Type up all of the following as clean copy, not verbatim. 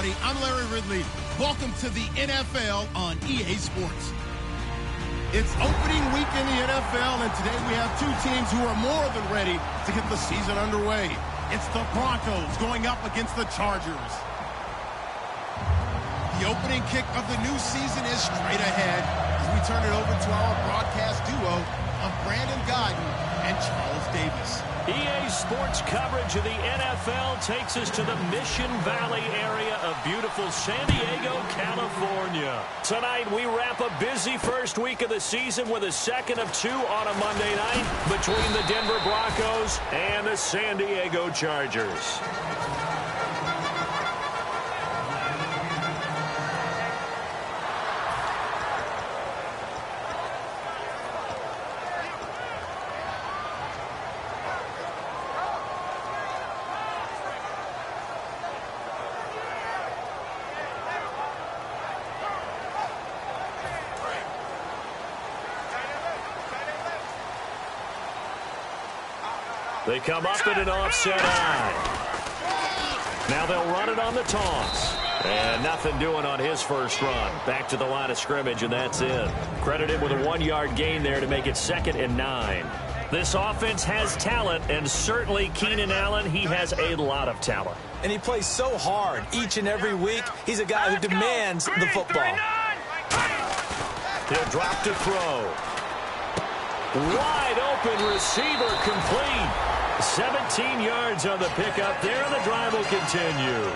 everybody. I'm Larry Ridley. Welcome to the NFL on EA Sports. It's opening week in the NFL, and today we have two teams who are more than ready to get the season underway. It's the Broncos going up against the Chargers. The opening kick of the new season is straight ahead as we turn it over to our broadcast duo of Brandon Gaudin and Charles Davis. EA Sports coverage of the NFL takes us to the Mission Valley area of beautiful San Diego, California. Tonight, we wrap a busy first week of the season with a second of two on a Monday night between the Denver Broncos and the San Diego Chargers. They come up in an offset eye. Now they'll run it on the toss. And nothing doing on his first run. Back to the line of scrimmage, and that's it. Credited with a 1-yard gain there to make it 2nd and 9. This offense has talent, and certainly Keenan Allen, he has a lot of talent. And he plays so hard each and every week. He's a guy who demands the football. He'll drop to throw. Wide open receiver complete. 17 yards on the pickup there, and the drive will continue.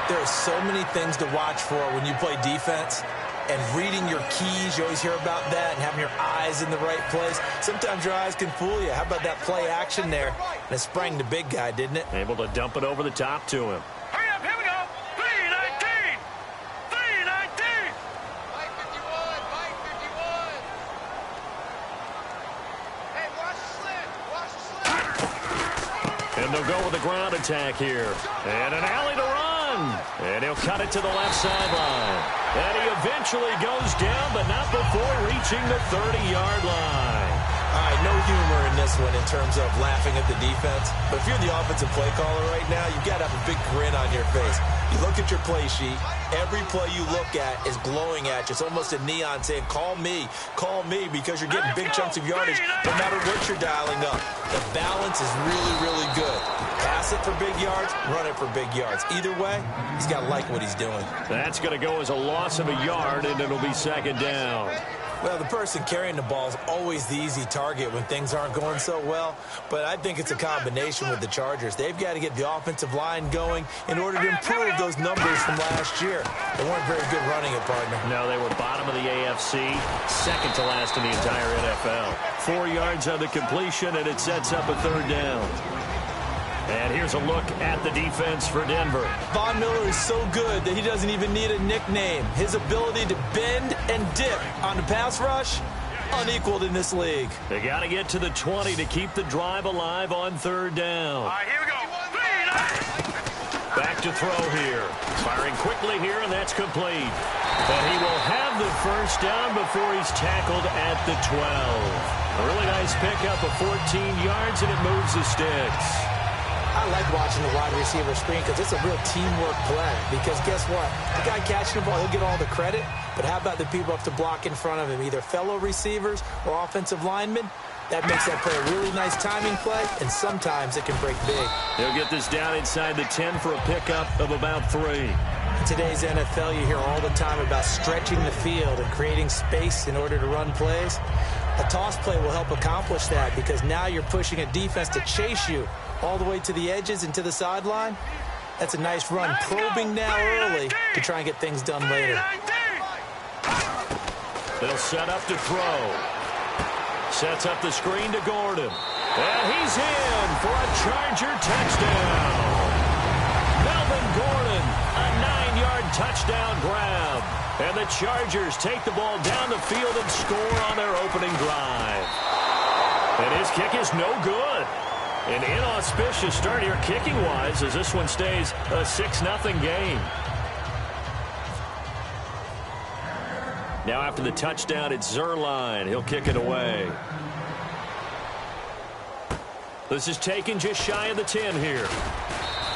There are so many things to watch for when you play defense. And reading your keys, you always hear about that, and having your eyes in the right place. Sometimes your eyes can fool you. How about that play action there? And it sprang the big guy, didn't it? Able to dump it over the top to him. Hurry up, here we go. 319. 319. Mike 51. Mike 51. Hey, watch the slant. Watch the slant. And they'll go with the ground attack here. And an alley to run. And he'll cut it to the left sideline. And he eventually goes down, but not before reaching the 30-yard line. All right, no humor in this one in terms of laughing at the defense. But if you're the offensive play caller right now, you've got to have a big grin on your face. You look at your play sheet. Every play you look at is glowing at you. It's almost a neon saying, call me, because you're getting big chunks of yardage no matter what you're dialing up. The balance is really, really good. Pass it for big yards, run it for big yards. Either way, he's got to like what he's doing. That's going to go as a loss of a yard, and it'll be 2nd down. Well, the person carrying the ball is always the easy target when things aren't going so well. But I think it's a combination with the Chargers. They've got to get the offensive line going in order to improve those numbers from last year. They weren't very good running it, partner. No, they were bottom of the AFC, 2nd to last in the entire NFL. 4 yards on the completion, and it sets up a 3rd down. And here's a look at the defense for Denver. Von Miller is so good that he doesn't even need a nickname. His ability to bend and dip on the pass rush, unequaled in this league. They got to get to the 20 to keep the drive alive on 3rd down. All right, here we go. Back to throw here. Firing quickly here, and that's complete. But he will have the first down before he's tackled at the 12. A really nice pickup of 14 yards, and it moves the sticks. I like watching the wide receiver screen because it's a real teamwork play. Because guess what? The guy catching the ball, he'll get all the credit. But how about the people up to block in front of him, either fellow receivers or offensive linemen? That makes that play a really nice timing play, and sometimes it can break big. He'll get this down inside the 10 for a pickup of about 3. In today's NFL, you hear all the time about stretching the field and creating space in order to run plays. A toss play will help accomplish that because now you're pushing a defense to chase you all the way to the edges and to the sideline. That's a nice run, probing now early to try and get things done later. They'll set up to throw. Sets up the screen to Gordon. And he's in for a Charger touchdown. Melvin Gordon, a 9-yard touchdown grab. And the Chargers take the ball down the field and score on their opening drive. And his kick is no good. An inauspicious start here kicking-wise as this one stays a 6-0 game. Now after the touchdown, it's Zuerlein. He'll kick it away. This is taken just shy of the 10 here.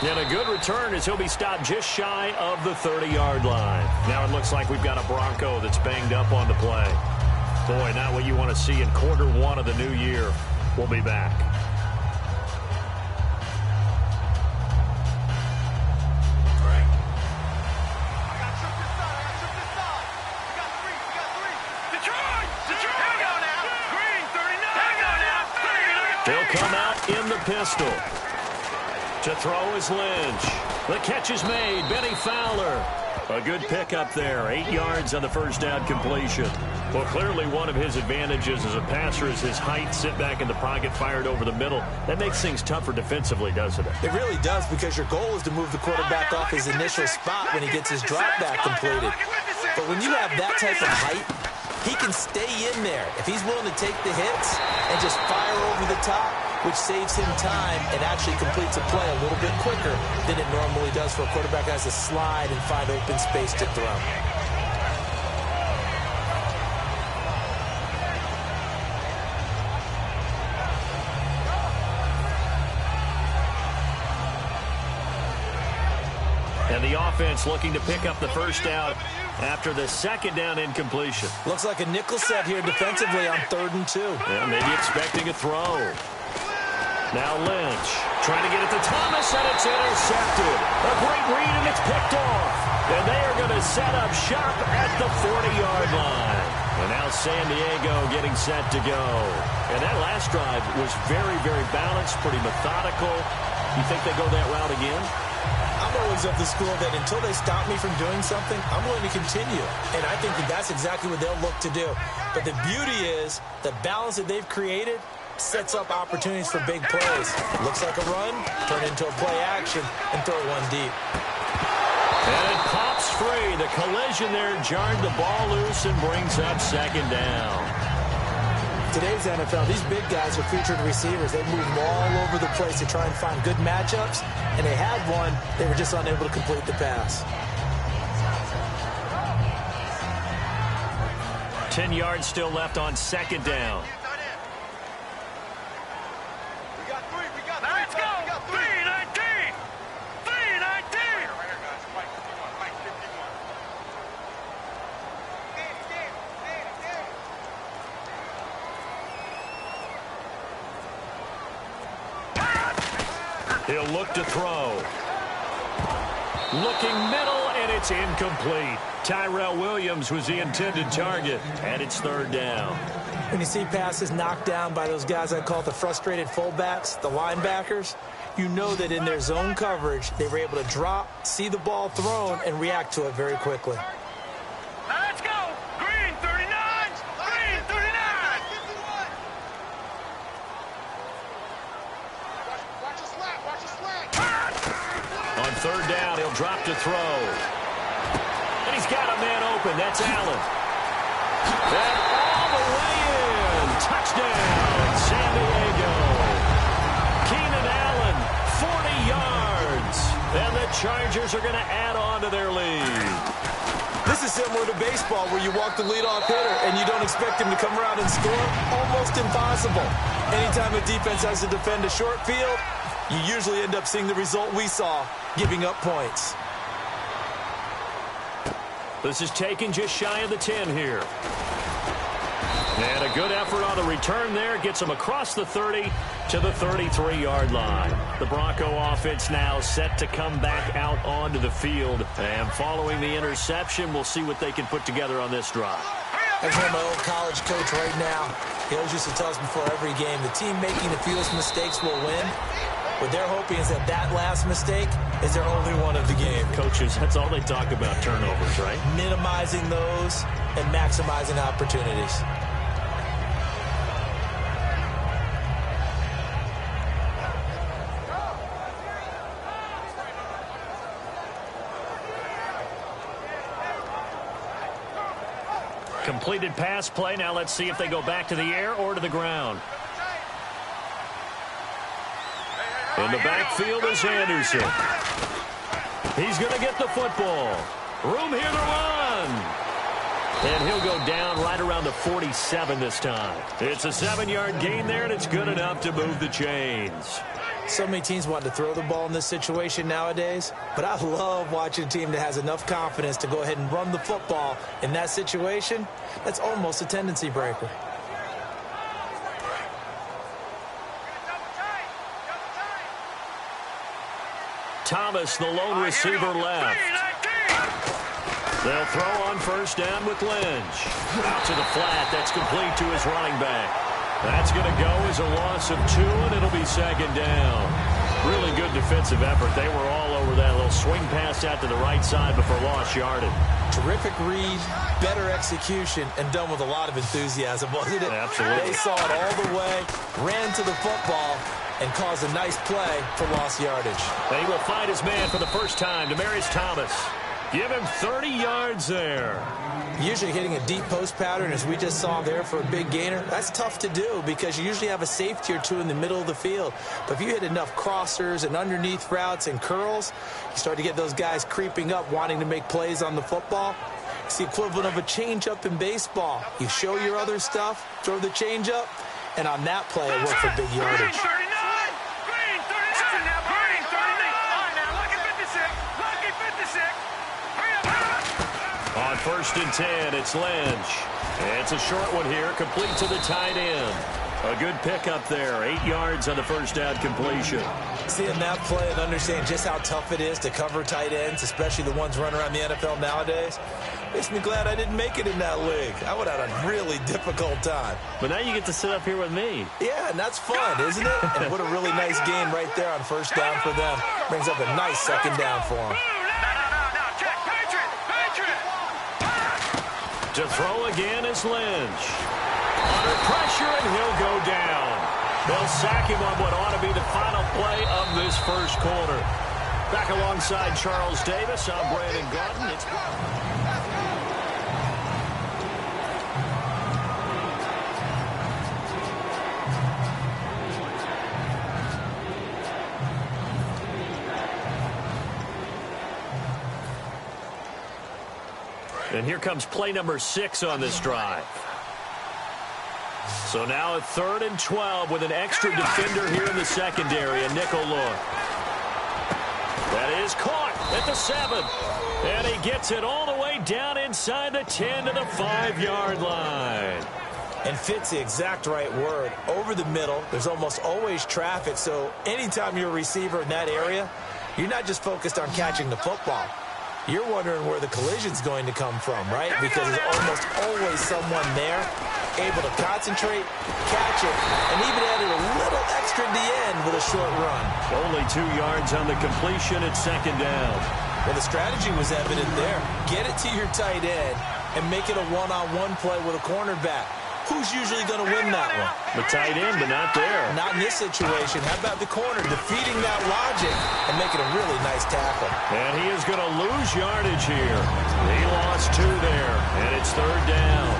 And a good return as he'll be stopped just shy of the 30-yard line. Now it looks like we've got a Bronco that's banged up on the play. Boy, not what you want to see in quarter one of the new year. We'll be back. He'll come out in the pistol. To throw is Lynch. The catch is made. Benny Fowler. A good pickup there. 8 yards on the first down completion. Well, clearly one of his advantages as a passer is his height. Sit back in the pocket, fired over the middle. That makes things tougher defensively, doesn't it? It really does, because your goal is to move the quarterback off his initial spot when he gets his drop back completed. But when you have that type of height, he can stay in there if he's willing to take the hits and just fire over the top, which saves him time and actually completes a play a little bit quicker than it normally does for a quarterback that has to slide and find open space to throw. And the offense looking to pick up the first down after the second down incompletion. Looks like a nickel set here defensively on 3rd and 2. Yeah, maybe expecting a throw. Now Lynch trying to get it to Thomas, and it's intercepted. A great read, and it's picked off. And they are going to set up shop at the 40-yard line. And now San Diego getting set to go. And that last drive was very, very balanced, pretty methodical. You think they go that route again? I'm always of the school that until they stop me from doing something, I'm going to continue. And I think that that's exactly what they'll look to do. But the beauty is the balance that they've created sets up opportunities for big plays. Looks like a run, turn into a play action, and throw one deep. And it pops free. The collision there jarred the ball loose and brings up second down. Today's NFL, these big guys are featured receivers. They move them all over the place to try and find good matchups, and they had one. They were just unable to complete the pass. 10 yards still left on second down. Let's go! 319! 319! He'll look to throw. Looking middle, and it's incomplete. Tyrell Williams was the intended target, and it's 3rd down. When you see passes knocked down by those guys I call the frustrated fullbacks, the linebackers, you know that in their zone coverage, they were able to drop, see the ball thrown, and react to it very quickly. Let's go! Green 39! Green 39! Watch the slap! Watch the slap! On 3rd down, he'll drop to throw. And he's got a man open. That's Allen. And all the way in. Touchdown, San Diego. Keenan Allen, 40 yards. And the Chargers are going to add on to their lead. This is similar to baseball where you walk the leadoff hitter and you don't expect him to come around and score. Almost impossible. Anytime a defense has to defend a short field, you usually end up seeing the result we saw, giving up points. This is taken just shy of the 10 here. And a good effort on the return there. Gets him across the 30 to the 33-yard line. The Bronco offense now set to come back out onto the field. And following the interception, we'll see what they can put together on this drive. I hear my old college coach right now. He always used to tell us before every game, the team making the fewest mistakes will win. What they're hoping is that that last mistake is their only one of the game. Coaches, that's all they talk about, turnovers, right? Minimizing those and maximizing opportunities. Completed pass play. Now let's see if they go back to the air or to the ground. In the backfield is Anderson. He's going to get the football. Room here to run. And he'll go down right around the 47 this time. It's a 7-yard gain there, and it's good enough to move the chains. So many teams want to throw the ball in this situation nowadays, but I love watching a team that has enough confidence to go ahead and run the football in that situation. That's almost a tendency breaker. Thomas, the lone receiver left. They'll throw on first down with Lynch. Out to the flat. That's complete to his running back. That's going to go as a loss of 2, and it'll be second down. Really good defensive effort. They were all over that little swing pass out to the right side before lost yardage. Terrific read, better execution, and done with a lot of enthusiasm, wasn't it? Absolutely. They saw it all the way, ran to the football, and caused a nice play for lost yardage. He will find his man for the first time, Demaryius Thomas. Give him 30 yards there. Usually hitting a deep post pattern, as we just saw there for a big gainer, that's tough to do because you usually have a safety or two in the middle of the field. But if you hit enough crossers and underneath routes and curls, you start to get those guys creeping up, wanting to make plays on the football. It's the equivalent of a changeup in baseball. You show your other stuff, throw the changeup, and on that play, it worked for big yardage. On 1st and 10, it's Lynch. It's a short one here, complete to the tight end. A good pickup there, 8 yards on the first down completion. Seeing that play and understanding just how tough it is to cover tight ends, especially the ones running around the NFL nowadays, makes me glad I didn't make it in that league. I would have had a really difficult time. But now you get to sit up here with me. Yeah, and that's fun, isn't it? And what a really nice game right there on first down for them. Brings up a nice second down for them. To throw again is Lynch. Under pressure, and he'll go down. They'll sack him on what ought to be the final play of this first quarter. Back alongside Charles Davis, I'm Brandon Gaudin. And here comes play number 6 on this drive. So now at 3rd and 12 with an extra defender here in the secondary, a nickel look. That is caught at the 7. And he gets it all the way down inside the 10 to the 5-yard line. And fits the exact right word. Over the middle, there's almost always traffic, so anytime you're a receiver in that area, you're not just focused on catching the football. You're wondering where the collision's going to come from, right? Because there's almost always someone there able to concentrate, catch it, and even added a little extra at the end with a short run. Only 2 yards on the completion at second down. Well, the strategy was evident there. Get it to your tight end and make it a one-on-one play with a cornerback. Who's usually going to win that one? The tight end, but not there. Not in this situation. How about the corner defeating that logic and making a really nice tackle? And he is going to lose yardage here. He lost 2 there, and it's 3rd down.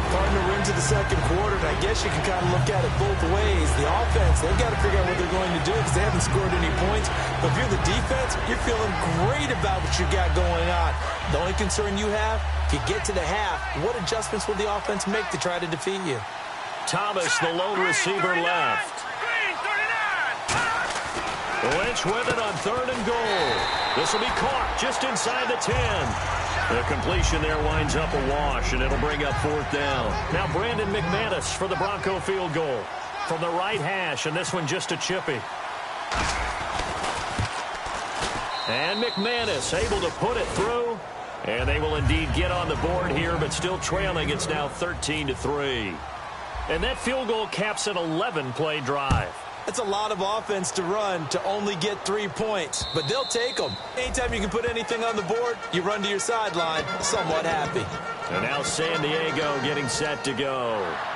Starting to run to the second quarter, and I guess you can kind of look at it both ways. The offense, they've got to figure out what they're going to do because they haven't scored any points. But if you're the defense, you're feeling great about what you got going on. The only concern you have, if you get to the half, what adjustments will the offense make to try to defeat you? Thomas, the lone receiver, left. Lynch with it on 3rd and goal. This will be caught just inside the 10. The completion there winds up a wash, and it'll bring up 4th down. Now Brandon McManus for the Bronco field goal. From the right hash, and this one just a chippy. And McManus able to put it through. And they will indeed get on the board here, but still trailing. It's now 13-3. And that field goal caps an 11-play drive. It's a lot of offense to run to only get 3 points, but they'll take them. Anytime you can put anything on the board, you run to your sideline somewhat happy. And now San Diego getting set to go.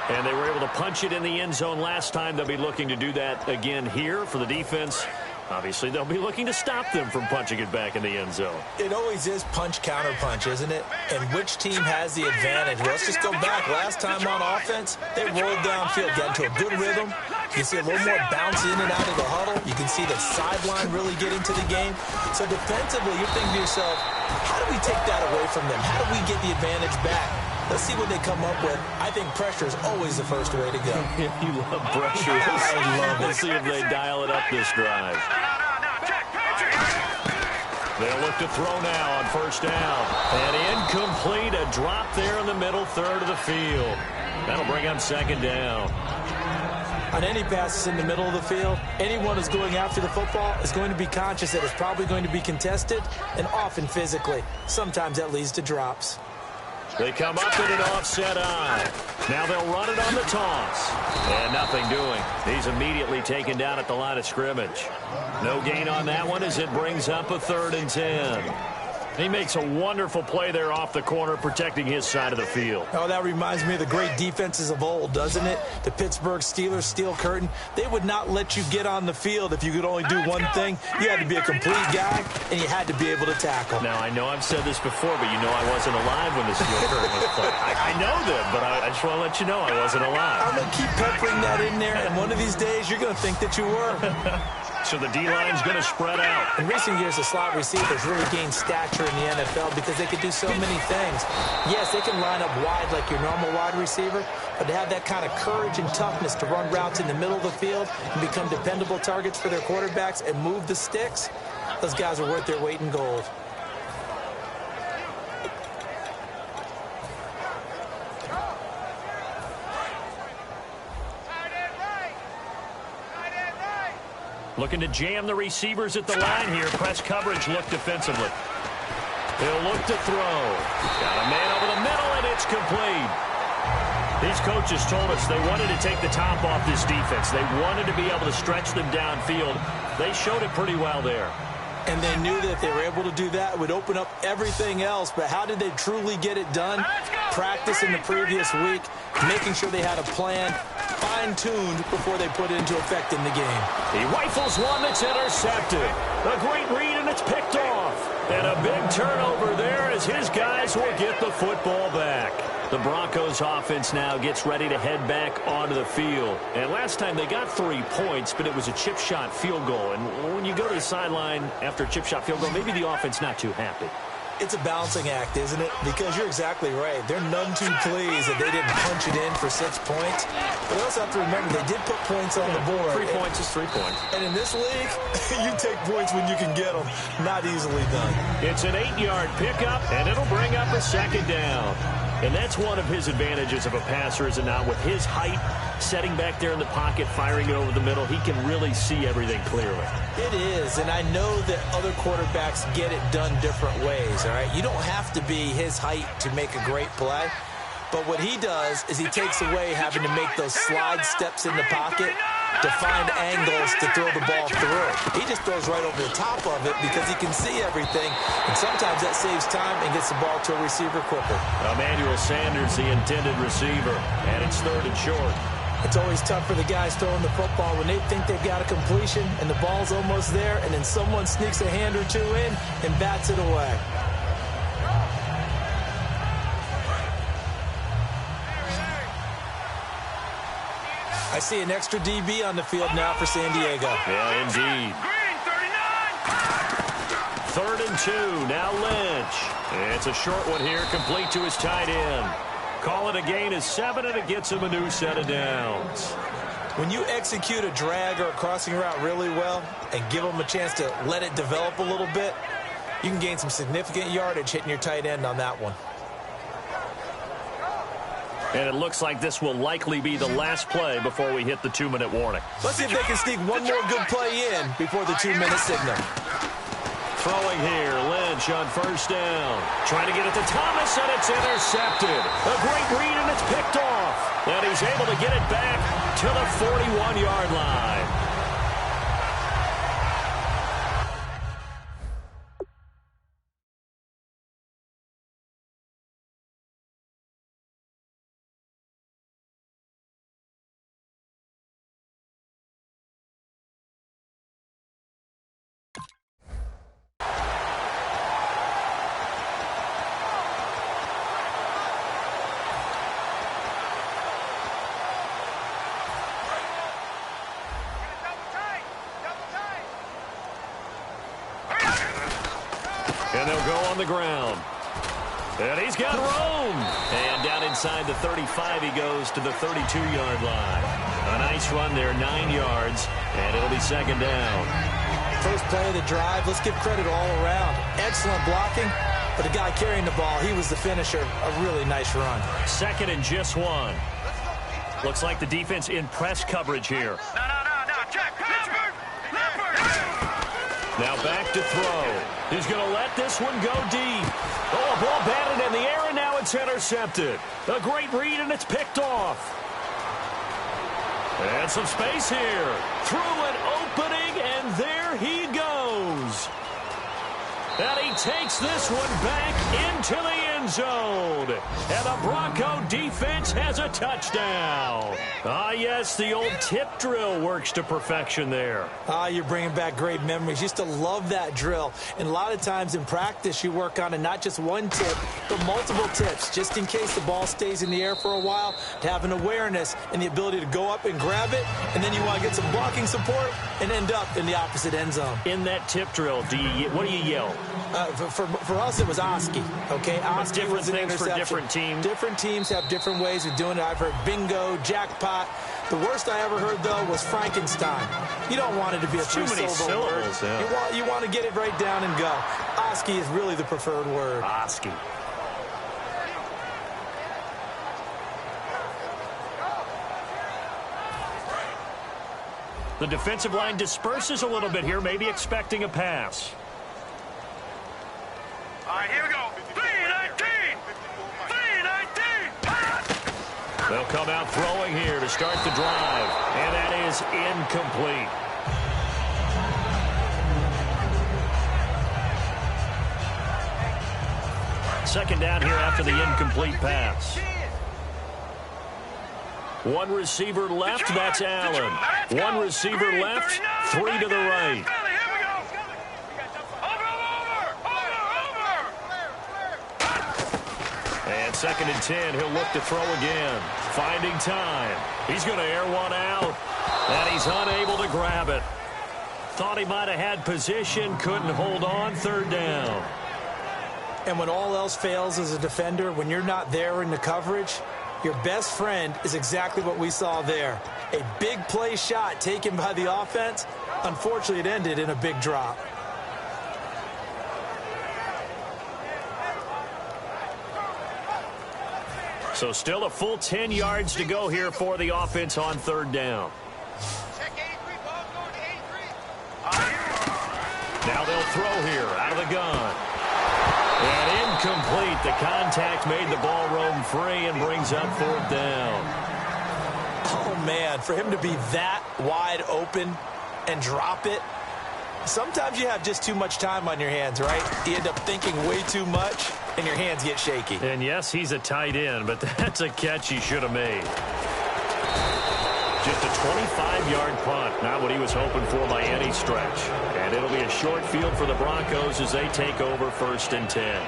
And they were able to punch it in the end zone last time. They'll be looking to do that again here for the defense. Obviously, they'll be looking to stop them from punching it back in the end zone. It always is punch-counter-punch, isn't it? And which team has the advantage? Well, let's just go back. Last time on offense, they rolled downfield, got into a good rhythm. You can see a little more bounce in and out of the huddle. You can see the sideline really get into the game. So defensively, you're thinking to yourself, How do we take that away from them? How do we get the advantage back? Let's see what they come up with. I think pressure is always the first way to go. You love pressure. I love it. Let's see if they dial it up this drive. They'll look to throw now on first down. And incomplete, a drop there in the middle third of the field. That'll bring up second down. On any passes in the middle of the field, anyone who's going after the football is going to be conscious that it's probably going to be contested, and often physically. Sometimes that leads to drops. They come up in an offset eye. Now they'll run it on the toss. And nothing doing. He's immediately taken down at the line of scrimmage. No gain on that one as it brings up a 3rd and 10. He makes a wonderful play there off the corner, protecting his side of the field. Oh, that reminds me of the great defenses of old, doesn't it? The Pittsburgh Steelers, Steel Curtain. They would not let you get on the field if you could only do one thing. You had to be a complete guy, and you had to be able to tackle. Now, I know I've said this before, but you know I wasn't alive when the Steel Curtain was played. I know that, but I just want to let you know I wasn't alive. I'm going to keep peppering that in there, and one of these days you're going to think that you were. So the D-line's going to spread out. In recent years, the slot receivers really gained stature in the NFL because they could do so many things. Yes, they can line up wide like your normal wide receiver, but to have that kind of courage and toughness to run routes in the middle of the field and become dependable targets for their quarterbacks and move the sticks, those guys are worth their weight in gold. Looking to jam the receivers at the line here. Press coverage look defensively. He'll look to throw. Got a man over the middle, and it's complete. These coaches told us they wanted to take the top off this defense. They wanted to be able to stretch them downfield. They showed it pretty well there. And they knew that if they were able to do that, it would open up everything else. But how did they truly get it done? Practice in the previous week, making sure they had a plan, fine-tuned before they put it into effect in the game. He rifles one that's intercepted. A great read, and it's picked off. And a big turnover there as his guys will get the football back. The Broncos offense now gets ready to head back onto the field. And last time they got 3 points, but it was a chip shot field goal. And when you go to the sideline after a chip shot field goal, maybe the offense not too happy. It's a balancing act, isn't it? Because you're exactly right. They're none too pleased that they didn't punch it in for 6 points. But they also have to remember they did put points on the board. 3 points is 3 points. And in this league, you take points when you can get them. Not easily done. It's an 8-yard pickup, and it'll bring up a second down. And that's one of his advantages of a passer, is it not? With his height, setting back there in the pocket, firing it over the middle, he can really see everything clearly. It is, and I know that other quarterbacks get it done different ways, all right? You don't have to be his height to make a great play. But what he does is he takes away having to make those slide steps in the pocket to find angles to throw the ball through. He just throws right over the top of it because he can see everything, and sometimes that saves time and gets the ball to a receiver quicker. Emmanuel Sanders, the intended receiver, and it's 3rd and short. It's always tough for the guys throwing the football when they think they've got a completion and the ball's almost there, and then someone sneaks a hand or two in and bats it away. I see an extra DB on the field now for San Diego. Yeah, indeed. 3rd and 2. Now Lynch. It's a short one here, complete to his tight end. Call it a gain of 7, and it gets him a new set of downs. When you execute a drag or a crossing route really well and give them a chance to let it develop a little bit, you can gain some significant yardage hitting your tight end on that one. And it looks like this will likely be the last play before we hit the 2-minute warning. Let's see if they can sneak one more good play in before the 2-minute signal. Throwing here, Lynch on first down. Trying to get it to Thomas, and it's intercepted. A great read, and it's picked off. And he's able to get it back to the 41-yard line. they'll go on the ground. And he's got room. And down inside the 35, he goes to the 32-yard line. A nice run there, 9 yards, and it'll be second down. First play of the drive, let's give credit all around. Excellent blocking, but the guy carrying the ball, he was the finisher. A really nice run. Second and just 1. Looks like the defense in press coverage here. No, Jack, Leopard! Now back to throw. He's going to let this one go deep. Oh, a ball batted in the air, and now it's intercepted. A great read, and it's picked off. And some space here. Through an opening, and there he goes. And he takes this one back into the end zone. And the Bronco defense has a touchdown. Ah, yes, the old tip drill works to perfection there. Ah, you're bringing back great memories. Used to love that drill. And a lot of times in practice, you work on it, not just one tip, but multiple tips, just in case the ball stays in the air for a while, to have an awareness and the ability to go up and grab it, and then you want to get some blocking support and end up in the opposite end zone. In that tip drill, what do you yell? For us, it was Oski. Okay, Oski different was an things interception. for different teams. Different teams have different ways of doing it. I've heard bingo, jackpot. The worst I ever heard, though, was Frankenstein. You don't want it to be a too many syllables. Yeah. You want to get it right down and go. Oski is really the preferred word. Oski. The defensive line disperses a little bit here, maybe expecting a pass. All right, here we go. 319! 319! They'll come out throwing here to start the drive, and that is incomplete. Second down here after the incomplete pass. One receiver left, that's Allen. One receiver left, 3 to the right. And second and 10, he'll look to throw again. Finding time. He's going to air one out, and he's unable to grab it. Thought he might have had position, couldn't hold on, third down. And when all else fails as a defender, when you're not there in the coverage, your best friend is exactly what we saw there. A big play shot taken by the offense. Unfortunately, it ended in a big drop. So still a full 10 yards to go here for the offense on third down. Check 83, ball going to 83. Now they'll throw here out of the gun. And incomplete. The contact made the ball roam free and brings up fourth down. Oh, man, for him to be that wide open and drop it, sometimes you have just too much time on your hands, right? You end up thinking way too much, and your hands get shaky. And, yes, he's a tight end, but that's a catch he should have made. Just a 25-yard punt, not what he was hoping for by any stretch. And it'll be a short field for the Broncos as they take over first and 10.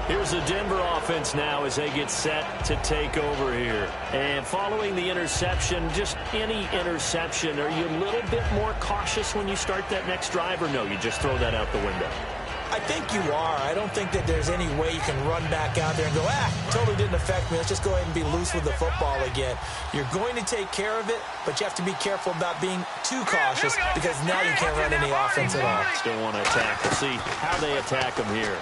Here's the Denver offense now as they get set to take over here. And following the interception, just any interception, are you a little bit more cautious when you start that next drive, or no, you just throw that out the window? I think you are. I don't think that there's any way you can run back out there and go, totally didn't affect me. Let's just go ahead and be loose with the football again. You're going to take care of it, but you have to be careful about being too cautious because now you can't run any offense at all. Still want to attack. We'll see how they attack them here.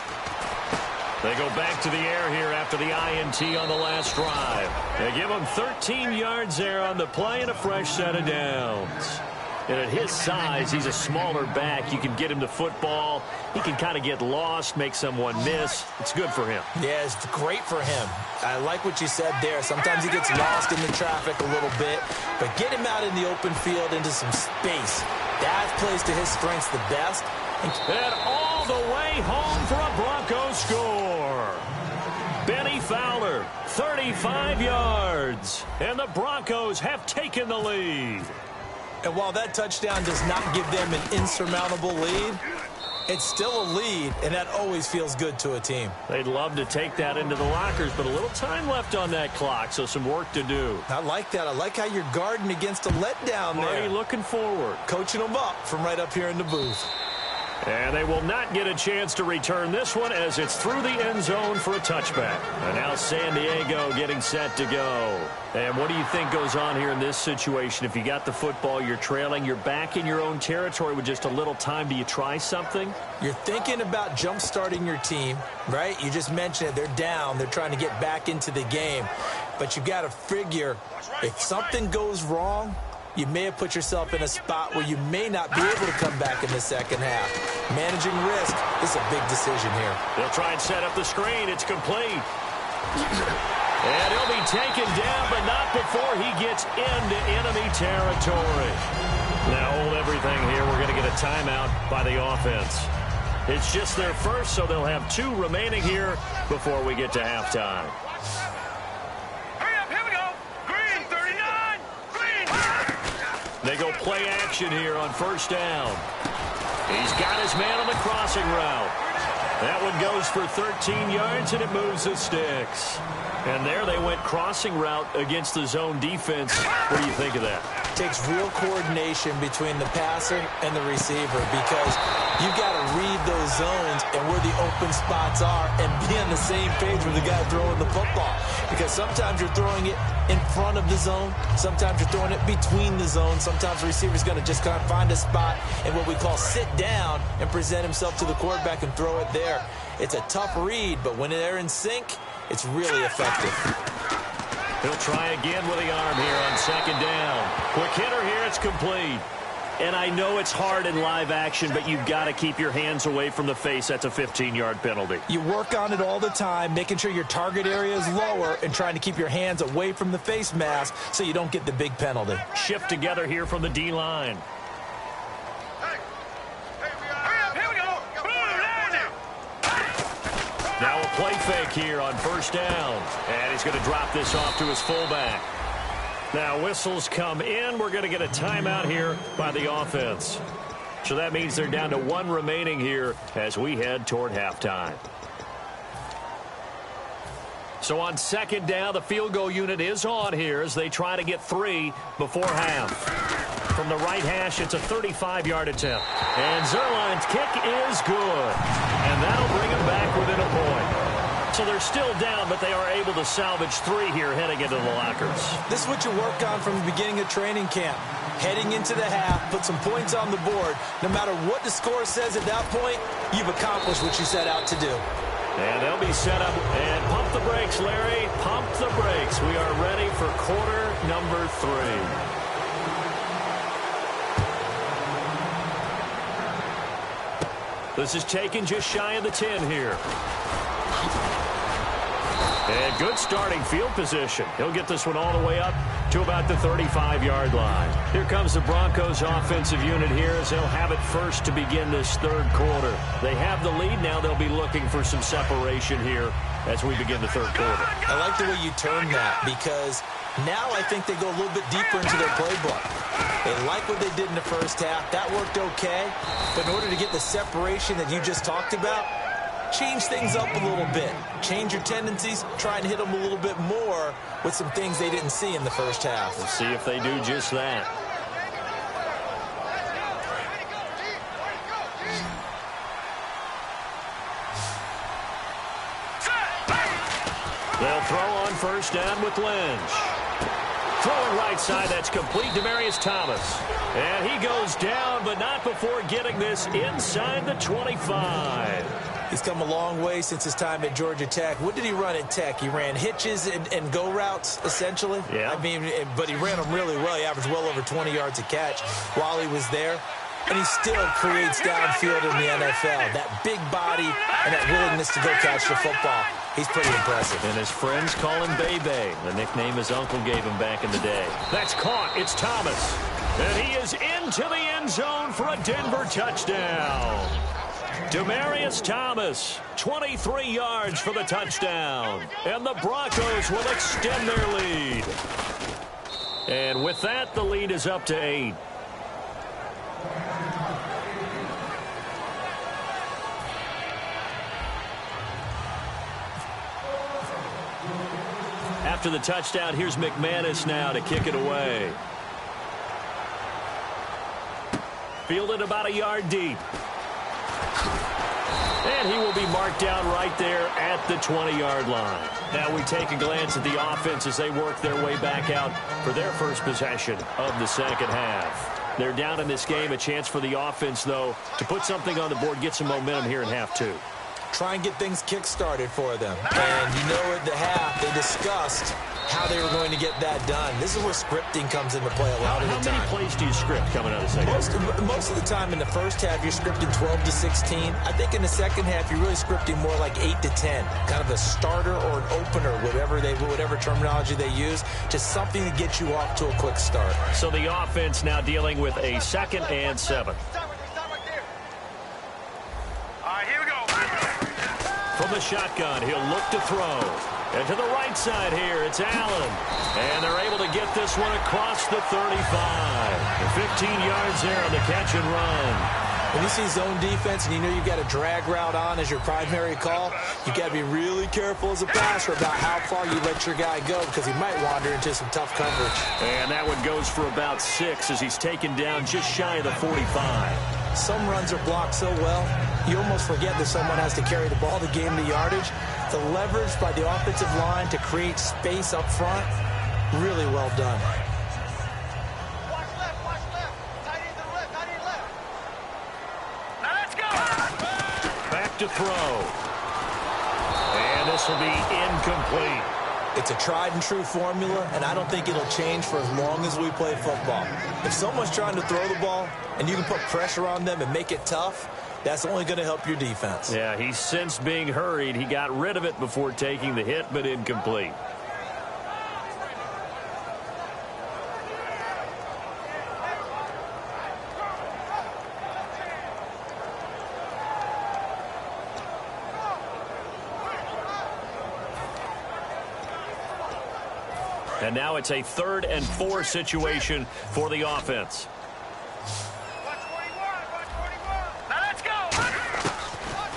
They go back to the air here after the INT on the last drive. They give him 13 yards there on the play and a fresh set of downs. And at his size, he's a smaller back. You can get him the football. He can kind of get lost, make someone miss. It's good for him. Yeah, it's great for him. I like what you said there. Sometimes he gets lost in the traffic a little bit, but get him out in the open field into some space. That plays to his strengths the best. And all the way home for a Broncos score. Benny Fowler, 35 yards. And the Broncos have taken the lead. And while that touchdown does not give them an insurmountable lead, it's still a lead, and that always feels good to a team. They'd love to take that into the lockers, but a little time left on that clock, so some work to do. I like that. I like how you're guarding against a letdown there. Already looking forward. Coaching them up from right up here in the booth. And they will not get a chance to return this one as it's through the end zone for a touchback. And now San Diego getting set to go. And what do you think goes on here in this situation? If you got the football, you're trailing, you're back in your own territory with just a little time. Do you try something? You're thinking about jump-starting your team, right? You just mentioned it. They're down. They're trying to get back into the game. But you got to figure if something goes wrong, you may have put yourself in a spot where you may not be able to come back in the second half. Managing risk is a big decision here. They'll try and set up the screen. It's complete. And he'll be taken down, but not before he gets into enemy territory. Now hold everything here. We're going to get a timeout by the offense. It's just their first, so they'll have 2 remaining here before we get to halftime. They go play action here on first down. He's got his man on the crossing route. That one goes for 13 yards, and it moves the sticks. And there they went crossing route against the zone defense. What do you think of that? Takes real coordination between the passer and the receiver because you've got to read those zones and where the open spots are and be on the same page with the guy throwing the football. Because sometimes you're throwing it in front of the zone. Sometimes you're throwing it between the zones. Sometimes the receiver's going to just kind of find a spot and what we call sit down and present himself to the quarterback and throw it there. It's a tough read, but when they're in sync, it's really effective. He'll try again with the arm here on second down. Quick hitter here, it's complete. And I know it's hard in live action, but you've got to keep your hands away from the face. That's a 15-yard penalty. You work on it all the time, making sure your target area is lower and trying to keep your hands away from the face mask so you don't get the big penalty. Shift together here from the D-line. Now a play fake here on first down. And he's going to drop this off to his fullback. Now whistles come in. We're going to get a timeout here by the offense. So that means they're down to 1 remaining here as we head toward halftime. So on second down, the field goal unit is on here as they try to get 3 before half. From the right hash, it's a 35-yard attempt. And Zuerlein's kick is good. And that'll bring them back within a point. So they're still down, but they are able to salvage 3 here heading into the lockers. This is what you work on from the beginning of training camp. Heading into the half, put some points on the board. No matter what the score says at that point, you've accomplished what you set out to do. And they'll be set up. And pump the brakes, Larry. Pump the brakes. We are ready for quarter number 3. This is taken just shy of the 10 here. And good starting field position. He'll get this one all the way up to about the 35-yard line. Here comes the Broncos offensive unit here as they'll have it first to begin this third quarter. They have the lead now. They'll be looking for some separation here as we begin the third quarter. I like the way you term that because now I think they go a little bit deeper into their playbook. They like what they did in the first half. That worked okay. But in order to get the separation that you just talked about, change things up a little bit. Change your tendencies. Try and hit them a little bit more with some things they didn't see in the first half. We'll see if they do just that. They'll throw on first down with Lynch. Throwing right side, that's complete. Demaryius Thomas. And he goes down, but not before getting this inside the 25. He's come a long way since his time at Georgia Tech. What did he run at Tech? He ran hitches and go routes, essentially. Yeah. I mean, but he ran them really well. He averaged well over 20 yards a catch while he was there. And he still creates downfield in the NFL. That big body and that willingness to go catch the football. He's pretty impressive. And his friends call him Bebe, the nickname his uncle gave him back in the day. That's caught. It's Thomas. And he is into the end zone for a Denver touchdown. Demaryius Thomas, 23 yards for the touchdown. And the Broncos will extend their lead. And with that, the lead is up to 8. After the touchdown, here's McManus now to kick it away. Fielded about a yard deep. And he will be marked down right there at the 20-yard line. Now we take a glance at the offense as they work their way back out for their first possession of the second half. They're down in this game. A chance for the offense, though, to put something on the board, get some momentum here in half two. Try and get things kick-started for them. And you know at the half, they discussed how they were going to get that done. This is where scripting comes into play a lot of the time. How many plays do you script coming out of the second half? Most of the time in the first half, you're scripting 12 to 16. I think in the second half, you're really scripting more like 8 to 10. Kind of a starter or an opener, whatever terminology they use. Just something to get you off to a quick start. So the offense now dealing with a 2nd and 7. From the shotgun, he'll look to throw. And to the right side here, it's Allen. And they're able to get this one across the 35. 15 yards there on the catch and run. When you see zone defense and you know you've got a drag route on as your primary call, you've got to be really careful as a passer about how far you let your guy go because he might wander into some tough coverage. And that one goes for about 6 as he's taken down just shy of the 45. Some runs are blocked so well, you almost forget that someone has to carry the ball to gain the yardage. The leverage by the offensive line to create space up front, really well done. Watch left. Tight end to the left, tight end left. Now let's go. Back to throw. And this will be incomplete. It's a tried-and-true formula, and I don't think it'll change for as long as we play football. If someone's trying to throw the ball and you can put pressure on them and make it tough, that's only going to help your defense. Yeah, he's since being hurried. He got rid of it before taking the hit, but incomplete. And now it's a 3rd and 4 situation for the offense.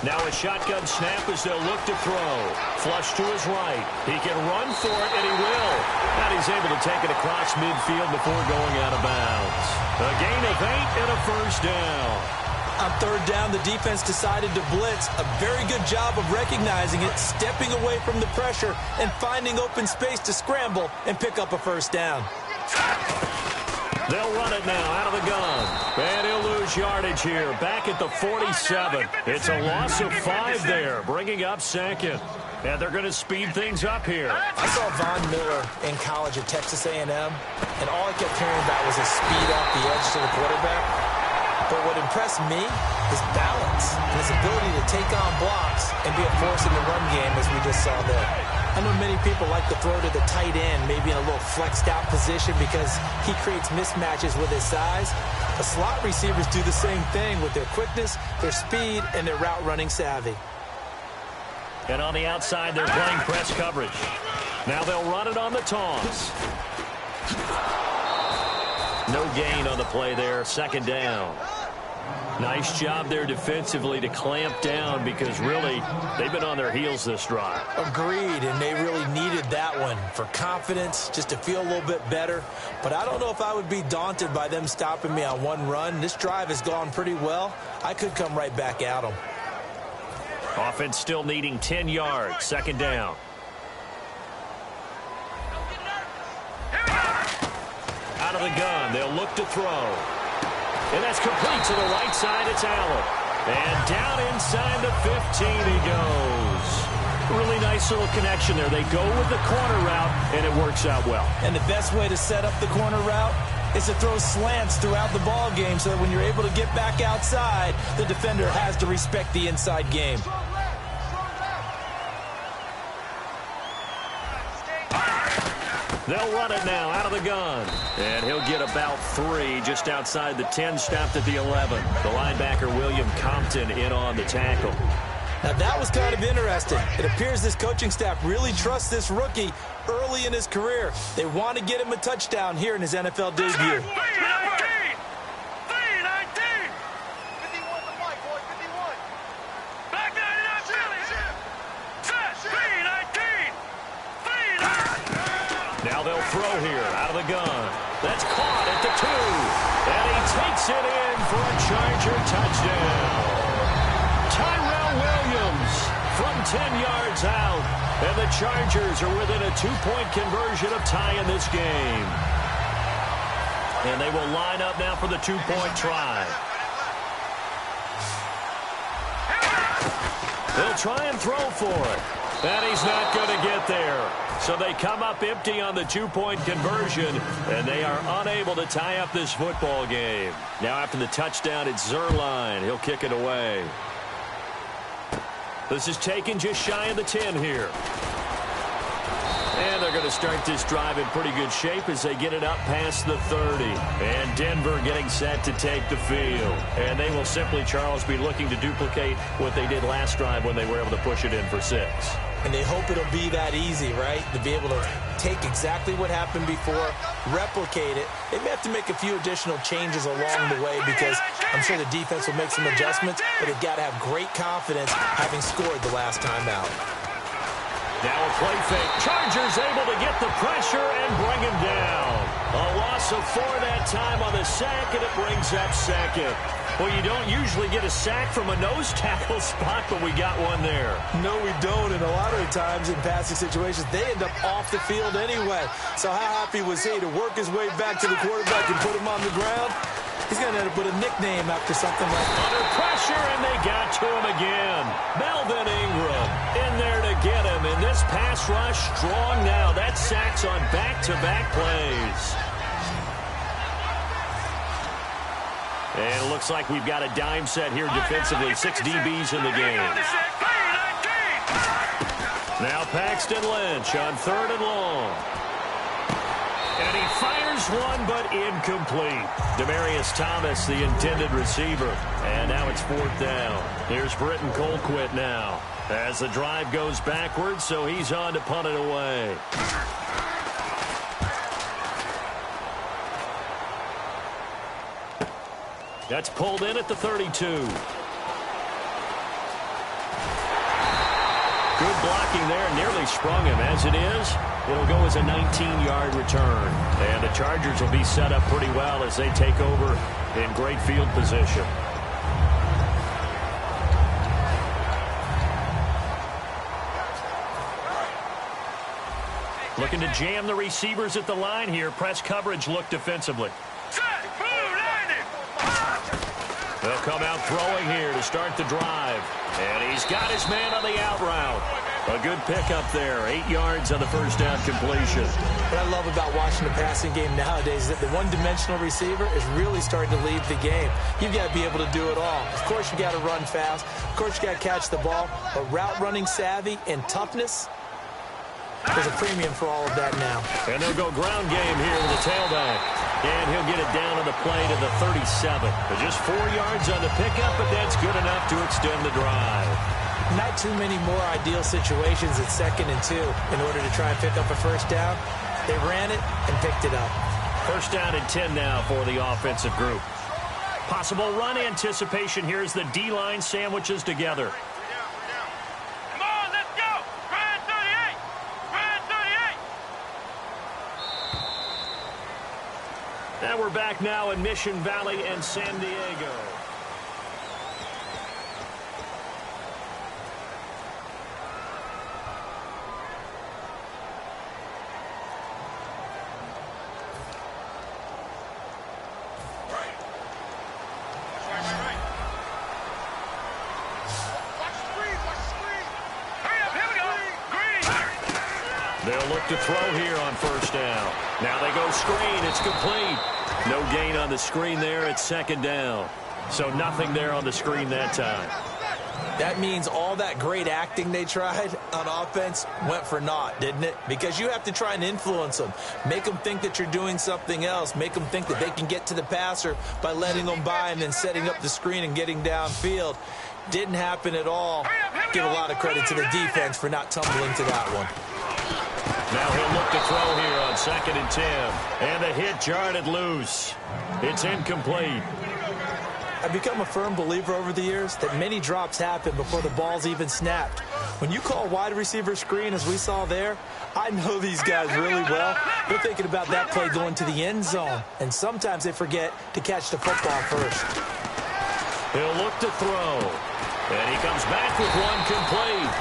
Now a shotgun snap as they'll look to throw. Flush to his right. He can run for it, and he will. And he's able to take it across midfield before going out of bounds. A gain of 8 and a first down. On 3rd down, the defense decided to blitz. A very good job of recognizing it, stepping away from the pressure, and finding open space to scramble and pick up a first down. They'll run it now out of the gun. And he'll lose yardage here. Back at the 47. It's a loss of 5 there, bringing up 2nd. And they're going to speed things up here. I saw Von Miller in college at Texas A&M, and all I kept hearing about was his speed off the edge to the quarterback. But what impressed me is balance and his ability to take on blocks and be a force in the run game, as we just saw there. I know many people like to throw to the tight end, maybe in a little flexed out position because he creates mismatches with his size. The slot receivers do the same thing with their quickness, their speed, and their route running savvy. And on the outside, they're playing press coverage. Now they'll run it on the toss. No gain on the play there, 2nd down. Nice job there defensively to clamp down because really they've been on their heels this drive. Agreed, and they really needed that one for confidence, just to feel a little bit better. But I don't know if I would be daunted by them stopping me on one run. This drive has gone pretty well. I could come right back at them. Offense still needing 10 yards, 2nd down. Out of the gun, they'll look to throw. And that's complete to the right side. It's Allen. And down inside the 15 he goes. Really nice little connection there. They go with the corner route, and it works out well. And the best way to set up the corner route is to throw slants throughout the ball game so that when you're able to get back outside, the defender has to respect the inside game. They'll run it now out of the gun. And he'll get about 3 just outside the 10, stopped at the 11. The linebacker, William Compton, in on the tackle. Now, that was kind of interesting. It appears this coaching staff really trusts this rookie early in his career. They want to get him a touchdown here in his NFL debut. Now they'll throw here out of the gun. That's caught at the 2. And he takes it in for a Charger touchdown. Tyrell Williams 10 yards out. And the Chargers are within a 2-point conversion of tying this game. And they will line up now for the 2-point try. They'll try and throw for it. And he's not going to get there. So they come up empty on the 2-point conversion, and they are unable to tie up this football game. Now after the touchdown, it's Zuerlein. He'll kick it away. This is taken just shy of the 10 here. And they're going to start this drive in pretty good shape as they get it up past the 30. And Denver getting set to take the field. And they will simply, Charles, be looking to duplicate what they did last drive when they were able to push it in for 6. And they hope it'll be that easy, right? To be able to take exactly what happened before, replicate it. They may have to make a few additional changes along the way because I'm sure the defense will make some adjustments, but they've got to have great confidence having scored the last time out. Now a play fake. Chargers able to get the pressure and bring him down. A loss of 4 that time on the sack, and it brings up second. Well, you don't usually get a sack from a nose tackle spot, but we got one there. No, we don't. And a lot of the times in passing situations, they end up off the field anyway. So how happy was he to work his way back to the quarterback and put him on the ground? He's going to end up with a nickname after something like that. Under pressure, and they got to him again. Melvin Ingram in there to get him. And this pass rush strong now. That sack's on back-to-back plays. And it looks like we've got a dime set here defensively. 6 DBs in the game. Now Paxton Lynch on 3rd and long. And he fires one, but incomplete. Demaryius Thomas, the intended receiver. And now it's 4th down. Here's Britton Colquitt now. As the drive goes backwards, so he's on to punt it away. That's pulled in at the 32. Good blocking there. Nearly sprung him. As it is, it'll go as a 19-yard return. And the Chargers will be set up pretty well as they take over in great field position. Looking to jam the receivers at the line here. Press coverage look defensively. They'll come out throwing here to start the drive. And he's got his man on the out route. A good pickup there. 8 yards on the first down completion. What I love about watching the passing game nowadays is that the one-dimensional receiver is really starting to lead the game. You've got to be able to do it all. Of course, you got to run fast. Of course, you got to catch the ball. But route running savvy and toughness, there's a premium for all of that now. And they'll go ground game here with the tailback. And he'll get it down on the play to the 37. But just 4 yards on the pickup, but that's good enough to extend the drive. Not too many more ideal situations at 2nd and 2 in order to try and pick up a first down. They ran it and picked it up. First down and 10 now for the offensive group. Possible run anticipation here as the D-line sandwiches together. Come on, let's go! Ryan 38! Ryan 38! And we're back now in Mission Valley and San Diego. They'll look to throw here on first down. Now they go screen. It's complete. No gain on the screen there. It's 2nd down. So nothing there on the screen that time. That means all that great acting they tried on offense went for naught, didn't it? Because you have to try and influence them. Make them think that you're doing something else. Make them think that they can get to the passer by letting them by and then setting up the screen and getting downfield. Didn't happen at all. Give a lot of credit to the defense for not tumbling to that one. Now he'll look to throw here on 2nd and 10. And the hit jarred it loose. It's incomplete. I've become a firm believer over the years that many drops happen before the ball's even snapped. When you call wide receiver screen, as we saw there, I know these guys really well. They're thinking about that play going to the end zone. And sometimes they forget to catch the football first. He'll look to throw. And he comes back with one complete.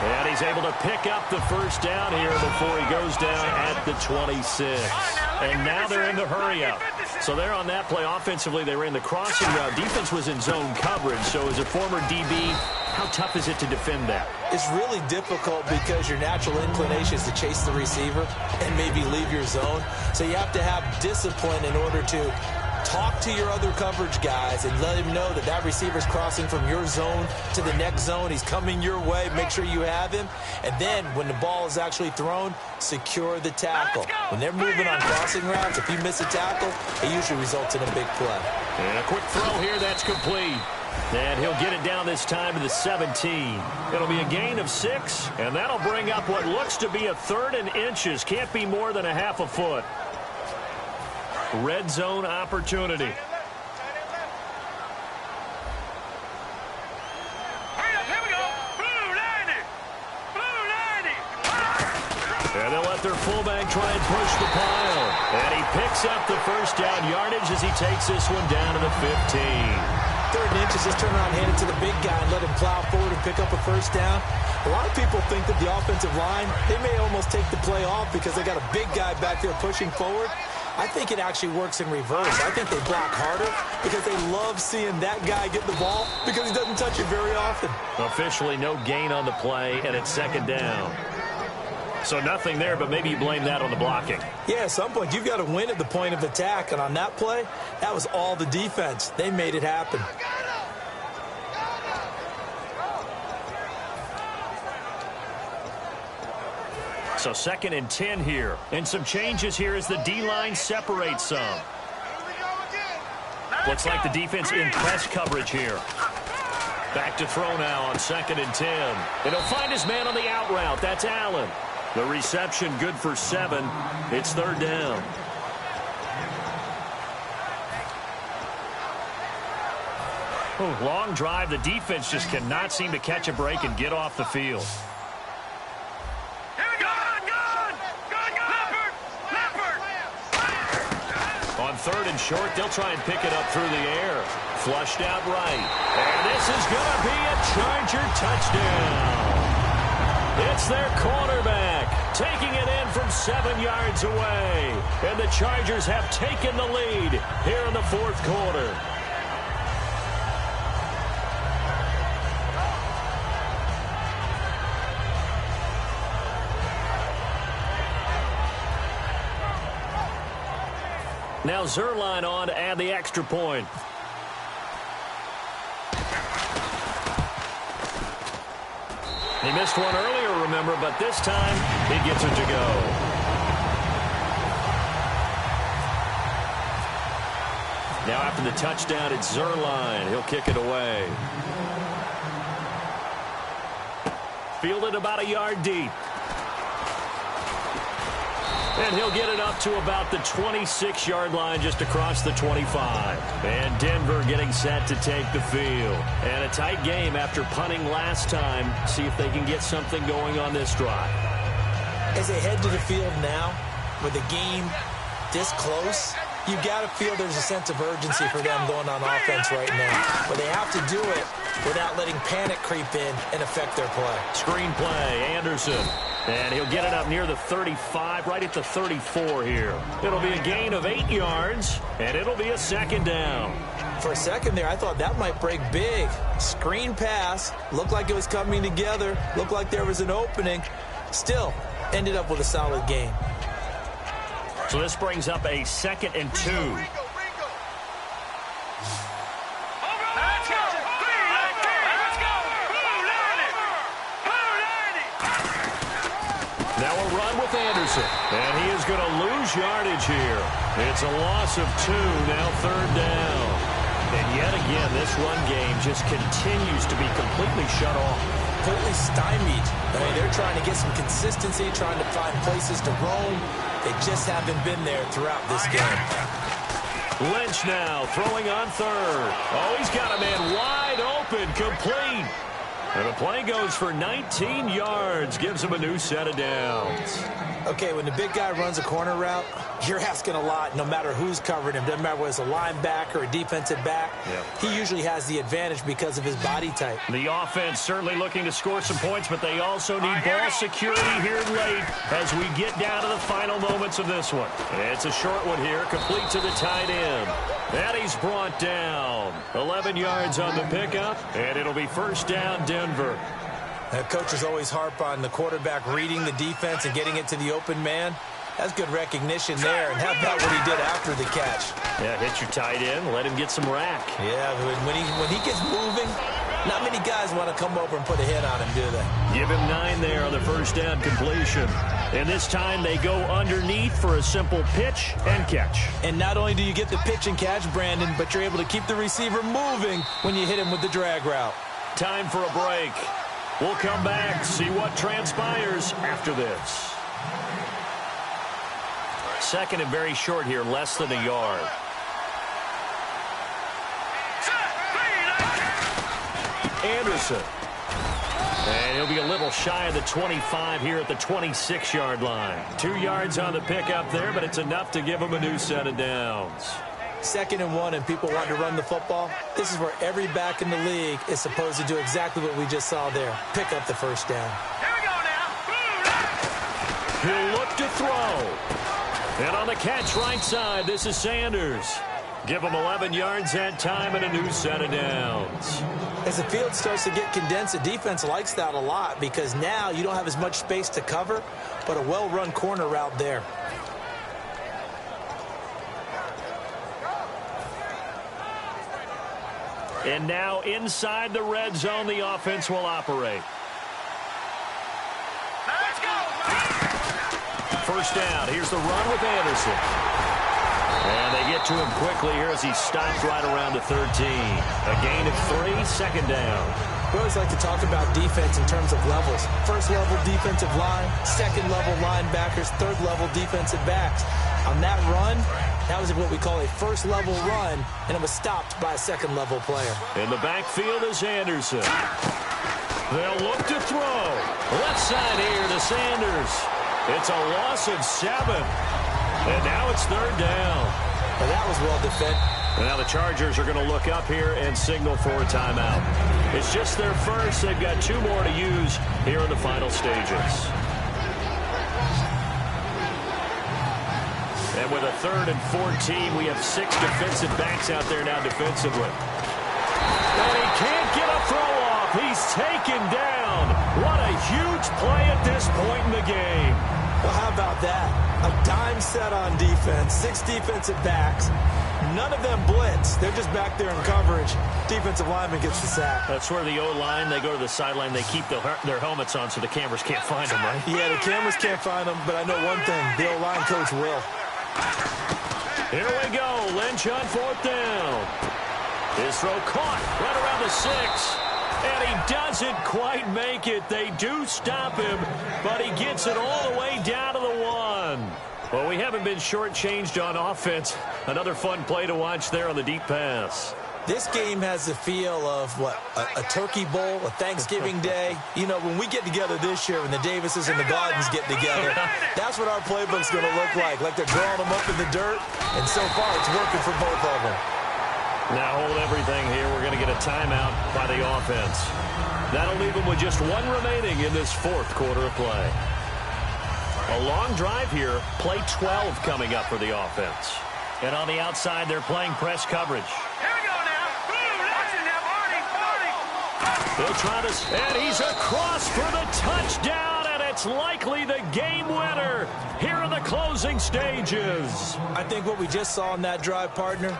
And he's able to pick up the first down here before he goes down at the 26. And now they're in the hurry-up. So they're on that play. Offensively, they ran the crossing route. Defense was in zone coverage. So as a former DB, how tough is it to defend that? It's really difficult because your natural inclination is to chase the receiver and maybe leave your zone. So you have to have discipline in order to talk to your other coverage guys and let him know that that receiver's crossing from your zone to the next zone. He's coming your way. Make sure you have him. And then when the ball is actually thrown, secure the tackle. When they're moving on crossing routes, if you miss a tackle, it usually results in a big play. And a quick throw here, that's complete. And he'll get it down this time to the 17. It'll be a gain of 6, and that'll bring up what looks to be a 3rd and inches. Can't be more than a half a foot. Red zone opportunity. Here we go. Blue 90. Blue 90. And they'll let their fullback try and push the pile. And he picks up the first down yardage as he takes this one down to the 15. 3rd and inches, just turn around, hand it to the big guy, and let him plow forward and pick up a first down. A lot of people think that the offensive line, they may almost take the play off because they got a big guy back there pushing forward. I think it actually works in reverse. I think they block harder because they love seeing that guy get the ball because he doesn't touch it very often. Officially no gain on the play, and it's 2nd down. So nothing there, but maybe you blame that on the blocking. Yeah, at some point, you've got to win at the point of attack. And on that play, that was all the defense. They made it happen. So 2nd and 10 here. And some changes here as the D-line separates some. Looks like the defense in press coverage here. Back to throw now on 2nd and 10. And he'll find his man on the out route. That's Allen. The reception good for 7. It's 3rd down. Oh, long drive. The defense just cannot seem to catch a break and get off the field. On 3rd and short, they'll try and pick it up through the air. Flushed out right. And this is going to be a Charger touchdown. It's their quarterback taking it in from 7 yards away. And the Chargers have taken the lead here in the 4th quarter. Now Zuerlein on to add the extra point. He missed one earlier, remember, but this time he gets it to go. Now after the touchdown, it's Zuerlein. He'll kick it away. Fielded about a yard deep. And he'll get it up to about the 26-yard line just across the 25. And Denver getting set to take the field. And a tight game after punting last time. See if they can get something going on this drive. As they head to the field now, with the game this close, you got to feel there's a sense of urgency for them going on offense right now. But they have to do it without letting panic creep in and affect their play. Screen play, Anderson. And he'll get it up near the 35, right at the 34 here. It'll be a gain of 8 yards, and it'll be a 2nd down. For a second there, I thought that might break big. Screen pass, looked like it was coming together, looked like there was an opening. Still, ended up with a solid game. So this brings up a 2nd and 2. Now a run with Anderson. And he is going to lose yardage here. It's a loss of 2, now 3rd down. And yet again, this run game just continues to be completely shut off. Completely stymied. I mean, they're trying to get some consistency, trying to find places to roam. They just haven't been there throughout this game. Lynch now throwing on 3rd. Oh, he's got a man wide open, complete. And the play goes for 19 yards, gives him a new set of downs. Okay, when the big guy runs a corner route, you're asking a lot no matter who's covering him. Doesn't matter whether it's a linebacker or a defensive back. Yep. He usually has the advantage because of his body type. The offense certainly looking to score some points, but they also need ball security here late as we get down to the final moments of this one. It's a short one here, complete to the tight end. And he's brought down. 11 yards on the pickup, and it'll be first down, Denver. Coaches always harp on the quarterback reading the defense and getting it to the open man. That's good recognition there. And how about what he did after the catch? Yeah, hit your tight end, let him get some rack. Yeah, when he gets moving, not many guys want to come over and put a hit on him, do they? Give him 9 there on the first down completion. And this time they go underneath for a simple pitch and catch. And not only do you get the pitch and catch, Brandon, but you're able to keep the receiver moving when you hit him with the drag route. Time for a break. We'll come back, see what transpires after this. Second and very short here, less than a yard. Anderson. And he'll be a little shy of the 25 here at the 26-yard line. 2 yards on the pickup there, but it's enough to give him a new set of downs. 2nd and 1 and people want to run the football. This is where every back in the league is supposed to do exactly what we just saw there. Pick up the first down. Here we go now. He'll look to throw. And on the catch right side, this is Sanders. Give him 11 yards that time and a new set of downs. As the field starts to get condensed, the defense likes that a lot because now you don't have as much space to cover, but a well-run corner route there. And now inside the red zone, the offense will operate. Let's go. First down. Here's the run with Anderson. And they get to him quickly here as he stops right around the 13. A gain of 3, 2nd down. We always like to talk about defense in terms of levels. First level defensive line, second level linebackers, third level defensive backs. On that run, that was what we call a first level run, and it was stopped by a second level player. In the backfield is Anderson. They'll look to throw. Left side here to Sanders. It's a loss of 7. And now it's 3rd down. Well, that was well defended. Now the Chargers are going to look up here and signal for a timeout. It's just their first. They've got 2 more to use here in the final stages. And with a 3rd and 14, we have 6 defensive backs out there now defensively. And he can't get a throw off. He's taken down. What a huge play at this point in the game. Well, how about that? A dime set on defense, 6 defensive backs. None of them blitz. They're just back there in coverage. Defensive lineman gets the sack. That's where the O-line, they go to the sideline, they keep their helmets on so the cameras can't find them, right? Yeah, the cameras can't find them, but I know one thing. The O-line coach will. Here we go. Lynch on 4th down. His throw caught right around the 6. And he doesn't quite make it. They do stop him, but he gets it all the way down to the 1. Well, we haven't been shortchanged on offense. Another fun play to watch there on the deep pass. This game has the feel of, what, a turkey bowl, a Thanksgiving day. You know, when we get together this year, when the Davises and the Gardens get together, that's what our playbook's going to look like they're drawing them up in the dirt, and so far it's working for both of them. Now hold everything here. We're going to get a timeout by the offense. That'll leave them with just 1 remaining in this 4th quarter of play. A long drive here. Play 12 coming up for the offense. And on the outside, they're playing press coverage. Here we go now. Watching now, Barney. They'll try this, and he's across for the touchdown, and it's likely the game winner here in the closing stages. I think what we just saw in that drive, partner,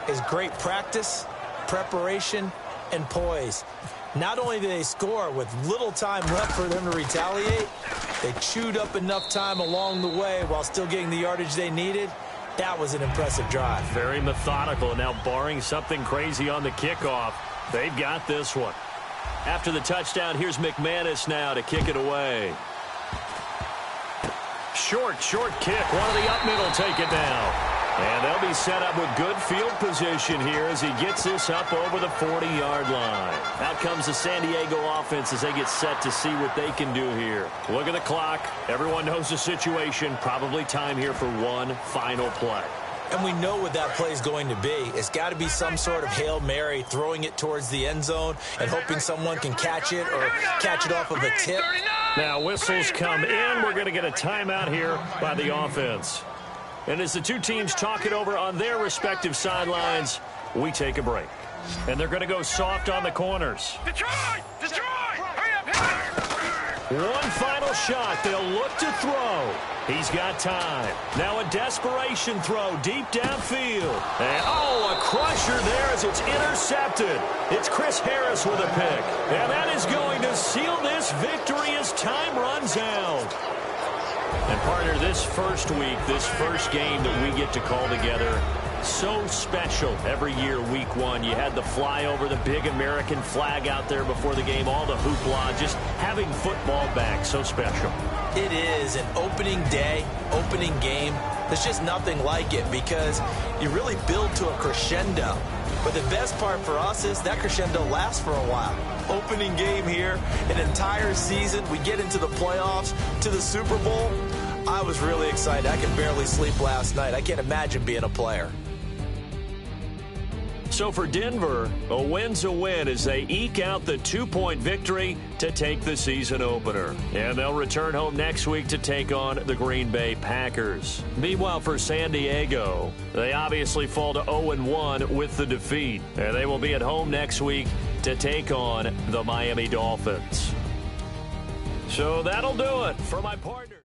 is great practice, preparation, and poise. Not only did they score with little time left for them to retaliate, they chewed up enough time along the way while still getting the yardage they needed. That was an impressive drive. Very methodical, and now barring something crazy on the kickoff, they've got this one. After the touchdown, here's McManus now to kick it away. Short kick. One of the up middle take it down. And they'll be set up with good field position here as he gets this up over the 40-yard line. Out comes the San Diego offense as they get set to see what they can do here. Look at the clock. Everyone knows the situation. Probably time here for one final play. And we know what that play is going to be. It's got to be some sort of Hail Mary, throwing it towards the end zone and hoping someone can catch it or catch it off of a tip. Now whistles come in. We're going to get a timeout here by the offense. And as the two teams talk it over on their respective sidelines, we take a break. And they're going to go soft on the corners. Detroit! Hurry up, hit! One final shot. They'll look to throw. He's got time. Now a desperation throw deep downfield. And, a crusher there as it's intercepted. It's Chris Harris with a pick. And that is going to seal this victory as time runs out. And, partner, this first week, this first game that we get to call together, so special every year, week one. You had the flyover, the big American flag out there before the game, all the hoopla, just having football back, so special. It is an opening day, opening game. There's just nothing like it because you really build to a crescendo. But the best part for us is that crescendo lasts for a while. Opening game here, an entire season. We get into the playoffs, to the Super Bowl. I was really excited. I could barely sleep last night. I can't imagine being a player. So for Denver, a win's a win as they eke out the 2-point victory to take the season opener. And they'll return home next week to take on the Green Bay Packers. Meanwhile, for San Diego, they obviously fall to 0-1 with the defeat. And they will be at home next week to take on the Miami Dolphins. So that'll do it for my partner.